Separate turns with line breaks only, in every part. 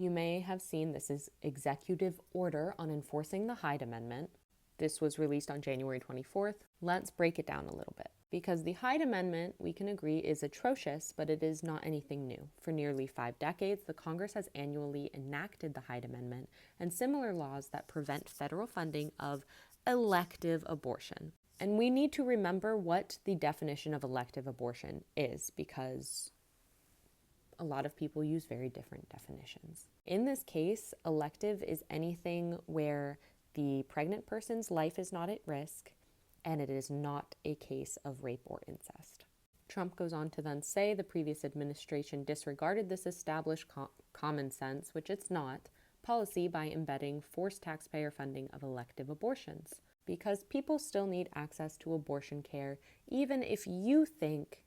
You may have seen this is Executive Order on Enforcing the Hyde Amendment. This was released on January 24th. Let's break it down a little bit. Because the Hyde Amendment, we can agree, is atrocious, but it is not anything new. For nearly 5 decades, the Congress has annually enacted the Hyde Amendment and similar laws that prevent federal funding of elective abortion. And we need to remember what the definition of elective abortion is, because a lot of people use very different definitions. In this case, elective is anything where the pregnant person's life is not at risk and it is not a case of rape or incest. Trump goes on to then say the previous administration disregarded this established common sense, which it's not, policy by embedding forced taxpayer funding of elective abortions, because people still need access to abortion care even if you think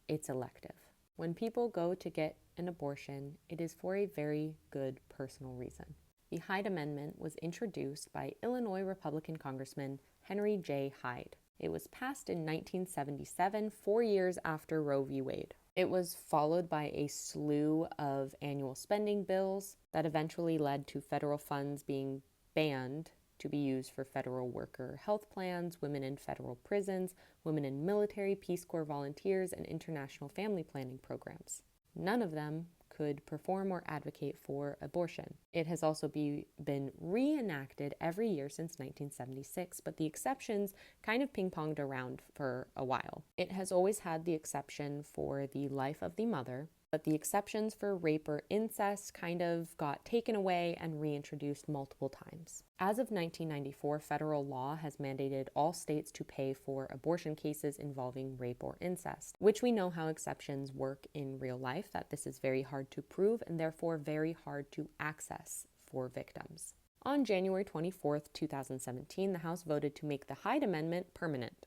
it's elective. When people go to get an abortion, it is for a very good personal reason. The Hyde Amendment was introduced by Illinois Republican Congressman Henry J. Hyde. It was passed in 1977, 4 years after Roe v. Wade. It was followed by a slew of annual spending bills that eventually led to federal funds being banned to be used for federal worker health plans, women in federal prisons, women in military, Peace Corps volunteers, and international family planning programs. None of them could perform or advocate for abortion. It has also been reenacted every year since 1976, but the exceptions kind of ping-ponged around for a while. It has always had the exception for the life of the mother, but the exceptions for rape or incest kind of got taken away and reintroduced multiple times. As of 1994, federal law has mandated all states to pay for abortion cases involving rape or incest, which we know how exceptions work in real life, that this is very hard to prove and therefore very hard to access for victims. On January 24, 2017, the House voted to make the Hyde Amendment permanent,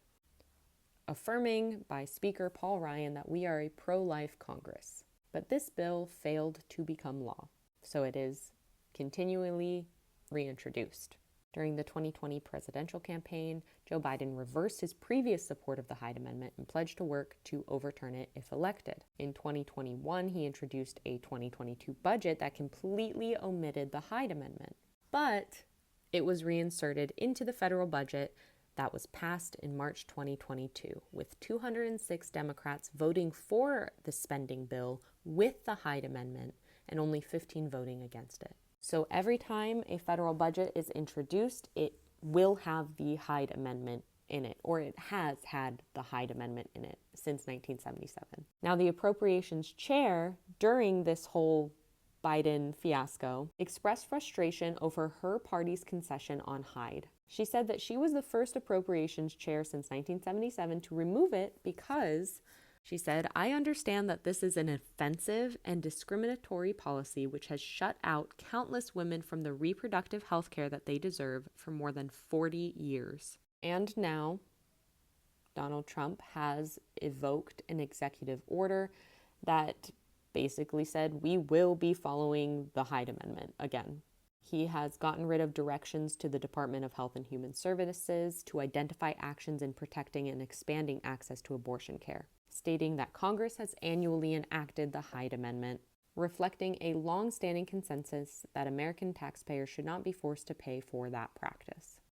affirming by Speaker Paul Ryan that we are a pro-life Congress. But this bill failed to become law, so it is continually reintroduced. During the 2020 presidential campaign, Joe Biden reversed his previous support of the Hyde Amendment and pledged to work to overturn it if elected. In 2021, he introduced a 2022 budget that completely omitted the Hyde Amendment, but it was reinserted into the federal budget that was passed in March 2022, with 206 Democrats voting for the spending bill with the Hyde Amendment and only 15 voting against it. So every time a federal budget is introduced, it will have the Hyde Amendment in it, or it has had the Hyde Amendment in it since 1977. Now, the appropriations chair during this whole Biden fiasco expressed frustration over her party's concession on Hyde. She said that she was the first appropriations chair since 1977 to remove it because, she said, I understand that this is an offensive and discriminatory policy which has shut out countless women from the reproductive health care that they deserve for more than 40 years. And now, Donald Trump has evoked an executive order that basically said we will be following the Hyde Amendment again. He has gotten rid of directions to the Department of Health and Human Services to identify actions in protecting and expanding access to abortion care, stating that Congress has annually enacted the Hyde Amendment, reflecting a long-standing consensus that American taxpayers should not be forced to pay for that practice.